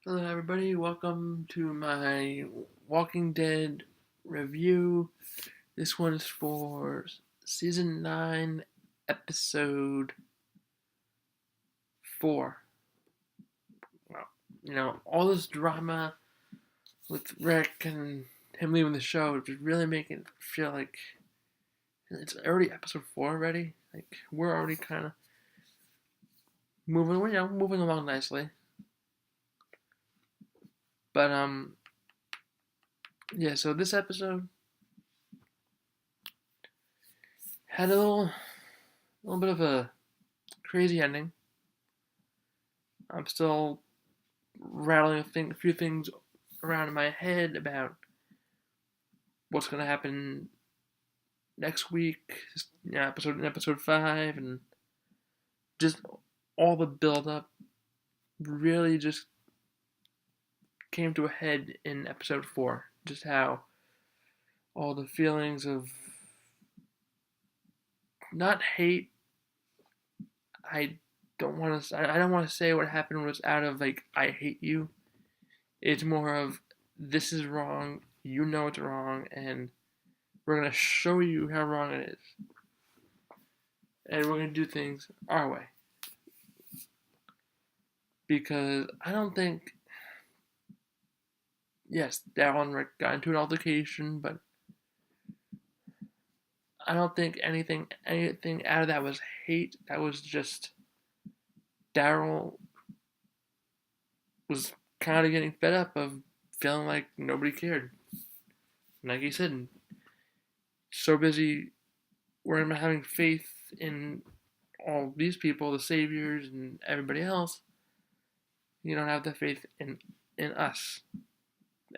Hello, everybody. Welcome to my Walking Dead review. This one is for season 9, episode 4. Well, all this drama with Rick and him leaving the show just really making it feel like it's already episode 4 already. Like, we're already kind of moving along nicely. But, yeah, so this episode had a little bit of a crazy ending. I'm still rattling a few things around in my head about what's going to happen next week, episode 5, and just all the build up really just came to a head in episode 4. Just how all the feelings of not hate. I I don't want to say what happened was out of like I hate you. It's more of this is wrong. You know it's wrong, and we're gonna show you how wrong it is, and we're gonna do things our way. Because I don't think, yes, Daryl and Rick got into an altercation, but I don't think anything out of that was hate. That was just Daryl was kind of getting fed up of feeling like nobody cared. And like he said, so busy worrying about having faith in all these people, the saviors and everybody else, you don't have the faith in us.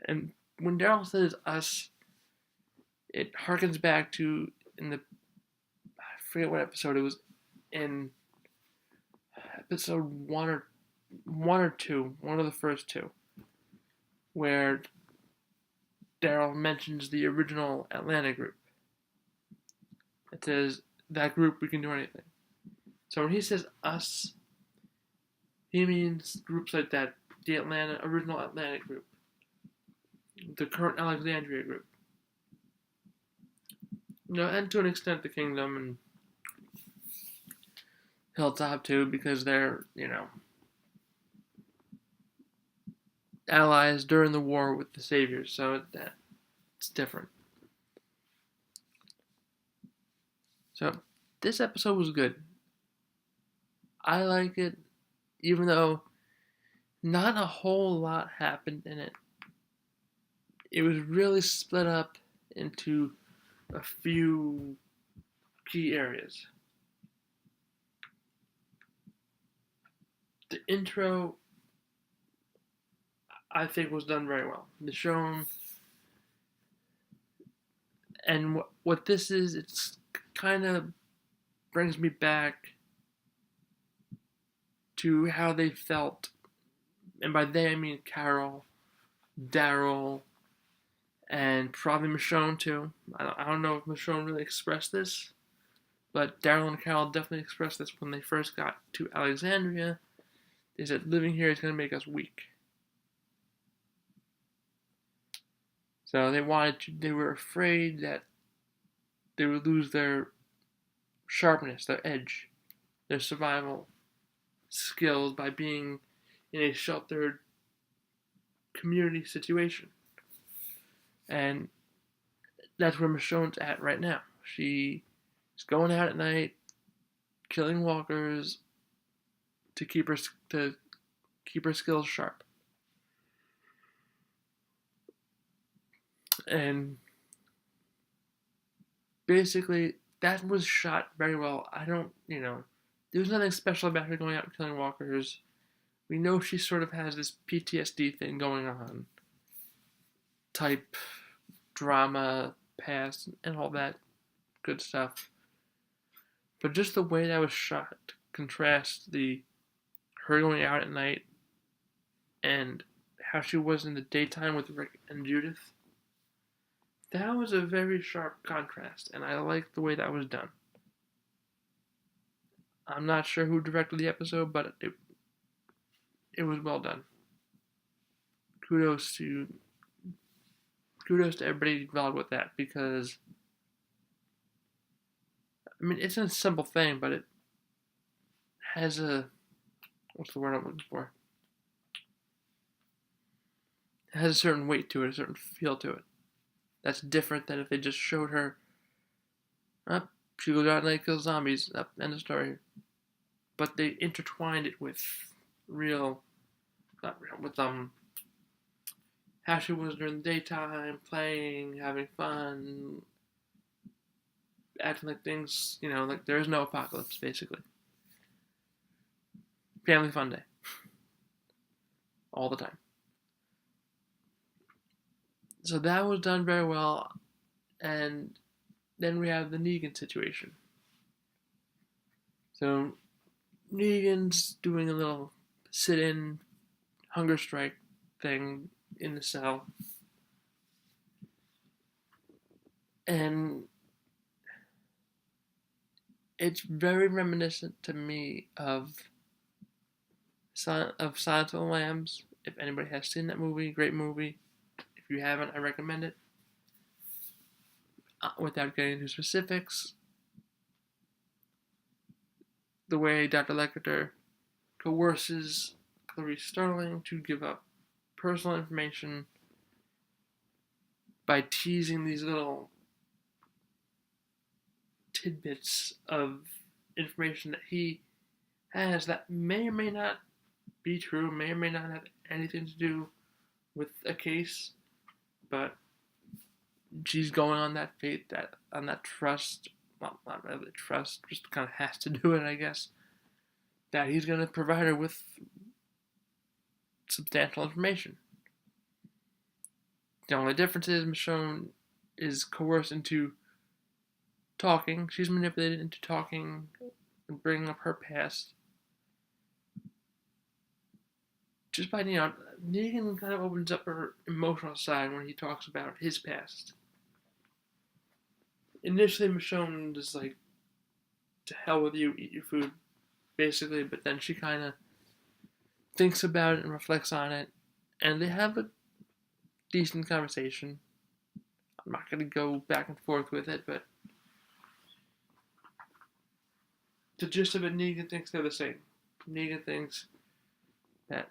And when Daryl says us, it harkens back to I forget what episode it was in, episode one or two, one of the first two, where Daryl mentions the original Atlanta group. It says that group we can do anything. So when he says us, he means groups like that, the original Atlanta group, the current Alexandria group, and to an extent the Kingdom and Hilltop too, because they're allies during the war with the Saviors, so it's different. So this episode was good. I like it, even though not a whole lot happened in it. It was really split up into a few key areas. The intro, I think, was done very well. The show, and what this is, it's kind of brings me back to how they felt, and by they I mean Carol, Daryl, and probably Michonne too. I don't know if Michonne really expressed this, but Daryl and Carol definitely expressed this when they first got to Alexandria. They said living here is going to make us weak. So they were afraid that they would lose their sharpness, their edge, their survival skills by being in a sheltered community situation. And that's where Michonne's at right now. She's going out at night, killing walkers to keep her skills sharp. And basically, that was shot very well. There was nothing special about her going out and killing walkers. We know she sort of has this PTSD thing going on, type drama, past, and all that good stuff. But just the way that was shot contrasts the her going out at night and how she was in the daytime with Rick and Judith. That was a very sharp contrast, and I liked the way that was done. I'm not sure who directed the episode, but it was well done. kudos to everybody involved with that, because I mean it's a simple thing, but it has a, what's the word I'm looking for? It has a certain weight to it, a certain feel to it. That's different than if they just showed her up, she goes out and they kill zombies, up, end of story. But they intertwined it with real, not real, with how she was during the daytime, playing, having fun, acting like things, like there is no apocalypse, basically. Family fun day. All the time. So that was done very well, and then we have the Negan situation. So Negan's doing a little sit-in hunger strike thing in the cell, and it's very reminiscent to me of Silence of the Lambs. If anybody has seen that movie, great movie. If you haven't, I recommend it. Without getting into specifics, the way Dr. Lecter coerces Clarice Starling to give up personal information by teasing these little tidbits of information that he has that may or may not be true, may or may not have anything to do with a case, but she's going on that faith, on that trust, well, not really trust, just kind of has to do it, I guess, that he's going to provide her with substantial information. The only difference is Michonne is coerced into talking. She's manipulated into talking and bringing up her past. Just by, Negan kind of opens up her emotional side when he talks about his past. Initially, Michonne is like, to hell with you, eat your food, basically, but then she kind of thinks about it and reflects on it, and they have a decent conversation. I'm not going to go back and forth with it, but the gist of it, Negan thinks they're the same. Negan thinks that,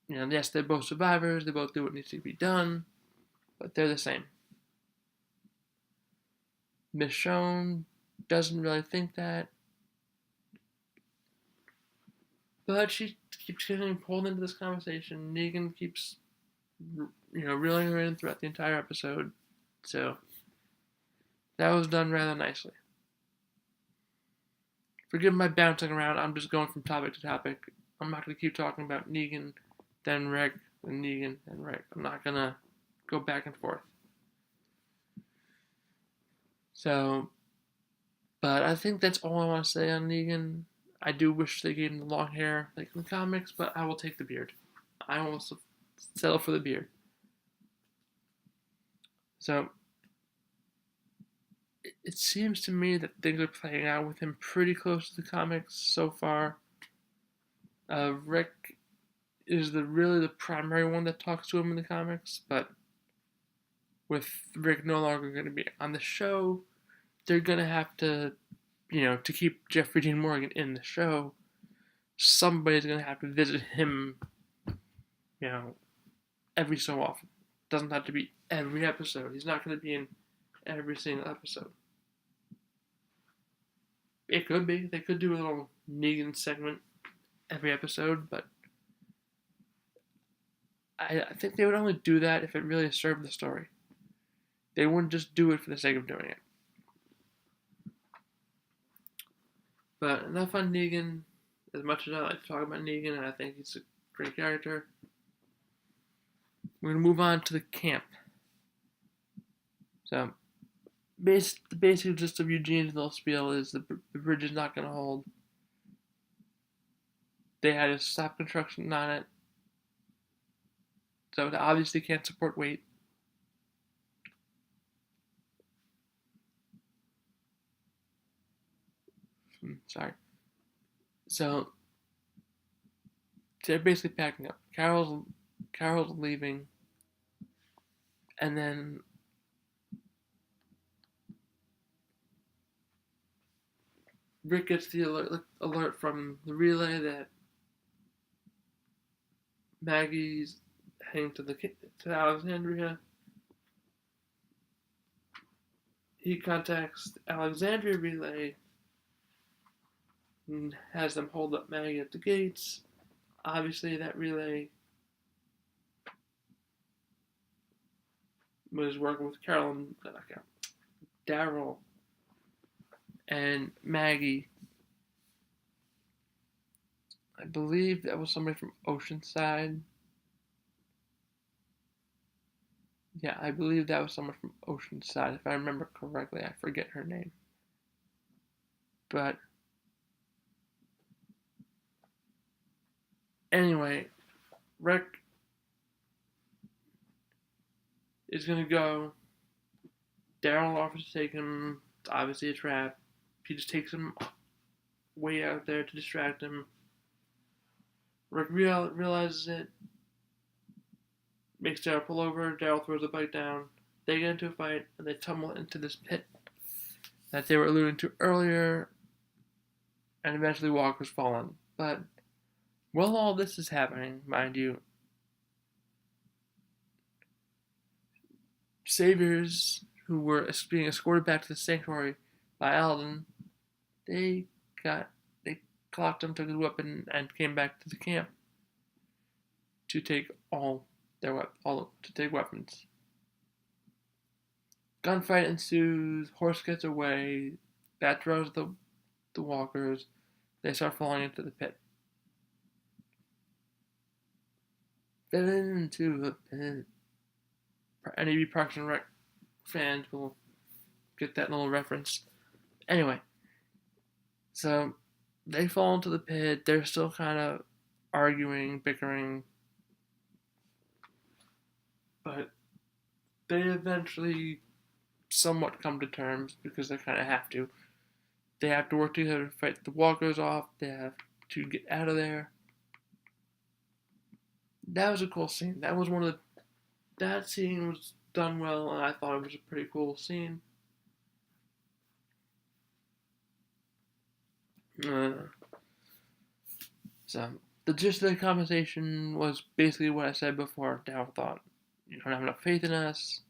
yes, they're both survivors, they both do what needs to be done, but they're the same. Michonne doesn't really think that, but she keeps getting pulled into this conversation. Negan keeps, reeling her in throughout the entire episode, so that was done rather nicely. Forgive my bouncing around, I'm just going from topic to topic. I'm not going to keep talking about Negan, then Rick, then Negan, then Rick. I'm not going to go back and forth. So, but I think that's all I want to say on Negan. I do wish they gave him the long hair like in the comics, but I will take the beard. I will settle for the beard. So, it seems to me that things are playing out with him pretty close to the comics so far. Rick is really the primary one that talks to him in the comics, but with Rick no longer going to be on the show, they're going to have to, to keep Jeffrey Dean Morgan in the show, somebody's going to have to visit him, every so often. Doesn't have to be every episode. He's not going to be in every single episode. It could be. They could do a little Negan segment every episode, but I think they would only do that if it really served the story. They wouldn't just do it for the sake of doing it. But enough on Negan. As much as I like to talk about Negan, and I think he's a great character, we're going to move on to the camp. So, the basic gist of Eugene's little spiel is the bridge is not going to hold. They had to stop construction on it. So, it obviously can't support weight. Sorry. So, they're basically packing up. Carol's Carol's leaving, and then Rick gets the alert from the relay that Maggie's heading to Alexandria. He contacts the Alexandria relay and has them hold up Maggie at the gates. Obviously, that relay was working with Daryl, and Maggie. I believe that was somebody from Oceanside. Yeah, I believe that was someone from Oceanside, if I remember correctly. I forget her name. But anyway, Rick is gonna go. Daryl offers to take him. It's obviously a trap. He just takes him way out there to distract him. Rick realizes it, makes Daryl pull over. Daryl throws the bike down. They get into a fight, and they tumble into this pit that they were alluding to earlier, and eventually Walker's fallen. But while all this is happening, mind you, saviors who were being escorted back to the sanctuary by Alden, they clocked him, took his weapon, and came back to the camp to take weapons. Gunfight ensues. Horse gets away. Bat throws the walkers. They start falling into the pit. Falling into the pit. Any Parks and Rec fans will get that little reference. Anyway, so they fall into the pit. They're still kind of arguing, bickering, but they eventually somewhat come to terms because they kind of have to. They have to work together to fight the walkers off. They have to get out of there. That was a cool scene. That scene was done well, and I thought it was a pretty cool scene. So the gist of the conversation was basically what I said before. Daryl thought, you don't have enough faith in us.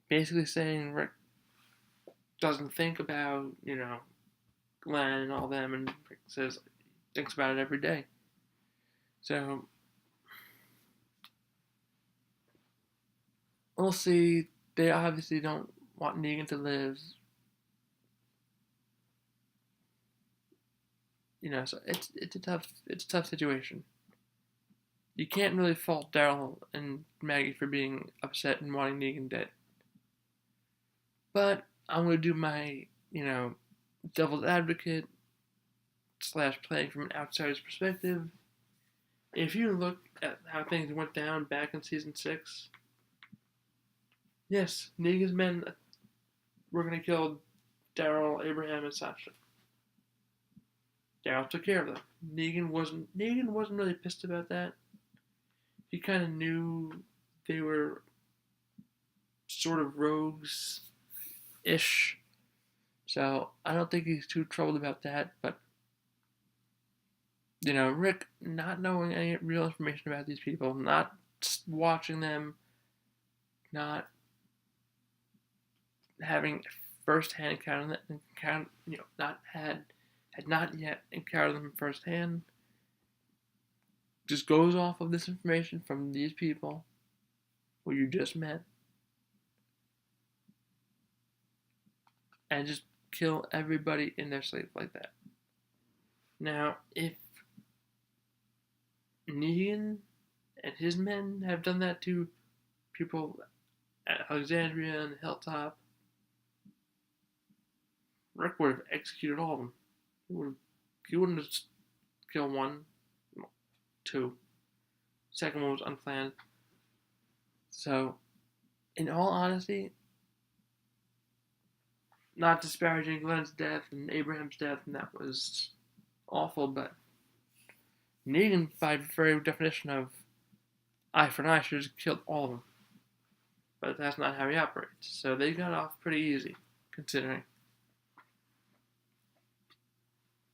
Basically saying Rick doesn't think about, Glenn and all them, and Rick thinks about it every day. So we'll see. They obviously don't want Negan to live. So it's a tough situation. You can't really fault Daryl and Maggie for being upset and wanting Negan dead. But I'm gonna do my, devil's advocate / playing from an outsider's perspective. If you look at how things went down back in season 6, yes, Negan's men were gonna kill Daryl, Abraham, and Sasha. Daryl took care of them. Negan wasn't really pissed about that. He kind of knew they were sort of rogues-ish. So I don't think he's too troubled about that. But, Rick not knowing any real information about these people, not watching them, not having first-hand encounter, had not yet encountered them firsthand, just goes off of this information from these people who you just met and just kill everybody in their sleep like that. Now, if Negan and his men have done that to people at Alexandria and the Hilltop, Rick would have executed all of them. He wouldn't have killed one, two. Second one was unplanned. So, in all honesty, not disparaging Glenn's death and Abraham's death, and that was awful, but Negan, by very definition of eye for an eye, should have just killed all of them. But that's not how he operates. So they got off pretty easy, considering.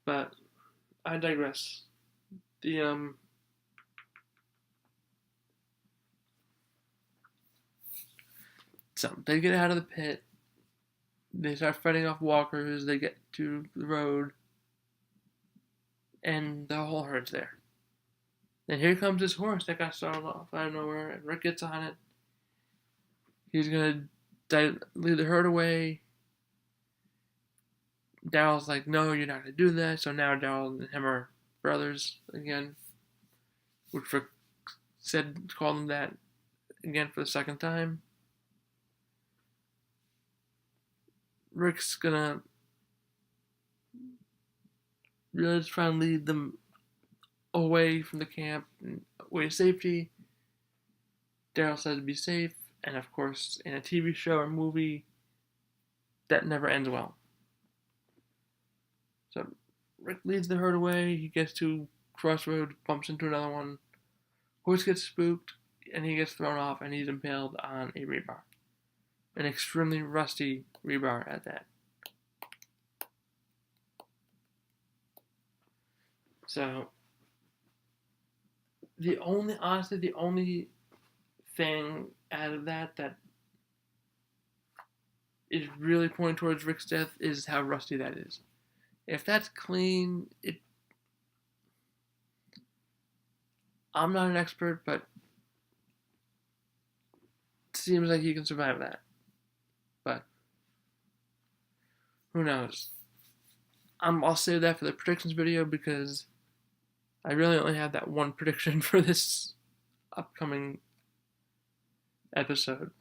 But I digress. So they get out of the pit. They start fighting off walkers. They get to the road, and the whole herd's there. Then here comes this horse that got startled off out of nowhere, and Rick gets on it. He's gonna lead the herd away. Daryl's like, no, you're not gonna do that. So now Daryl and him are brothers again, which Rick called him that again for the second time. Rick's gonna really try and lead them away from the camp and away to safety. Daryl says to be safe, and of course, in a TV show or movie, that never ends well. So Rick leads the herd away. He gets to crossroads, bumps into another one. Horse gets spooked, and he gets thrown off, and he's impaled on a rebar. An extremely rusty rebar at that. So, the only thing out of that is really pointing towards Rick's death is how rusty that is. If that's clean, I'm not an expert, but it seems like he can survive that. But who knows? I'll save that for the predictions video because I really only have that one prediction for this upcoming episode.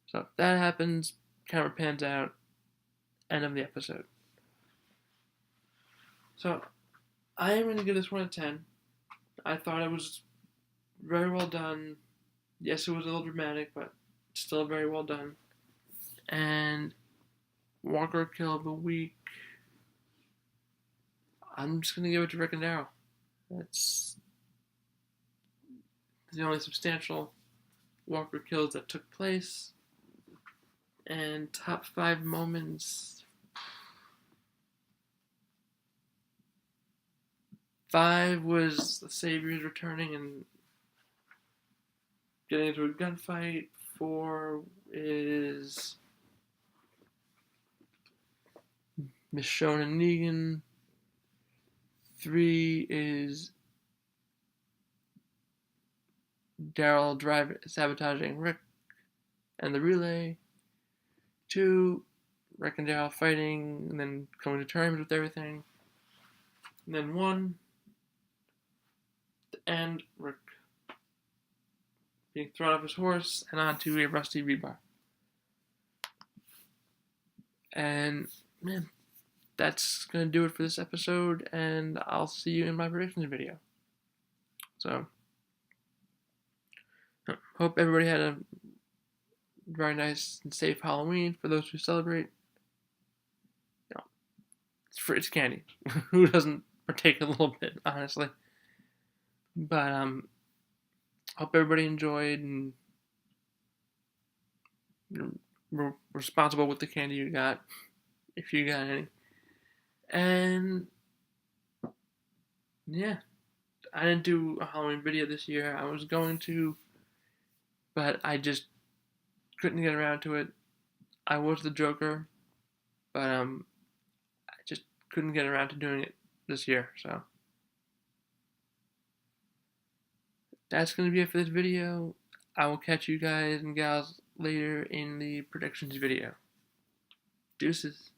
So if that happens, camera pans out, end of the episode. So I am going to give this one a 10. I thought it was very well done. Yes, it was a little dramatic, but still very well done. And Walker Kill of the Week, I'm just going to give it to Rick and Daryl. That's the only substantial Walker kills that took place. And top 5 moments. 5 was the Saviors returning and getting into a gunfight. 4 is Michonne and Negan. 3 is Daryl sabotaging Rick and the relay. 2, Rick and Daryl fighting and then coming to terms with everything. And then 1, the end, Rick being thrown off his horse and onto a rusty rebar. And, man, that's going to do it for this episode, and I'll see you in my predictions video. So, hope everybody had a very nice and safe Halloween for those who celebrate. You know, it's candy. Who doesn't partake a little bit, honestly? But, hope everybody enjoyed and you're responsible with the candy you got, if you got any. And yeah, I didn't do a Halloween video this year. I was going to, but I just couldn't get around to it. I was the Joker, but I just couldn't get around to doing it this year. So that's going to be it for this video. I will catch you guys and gals later in the predictions video. Deuces.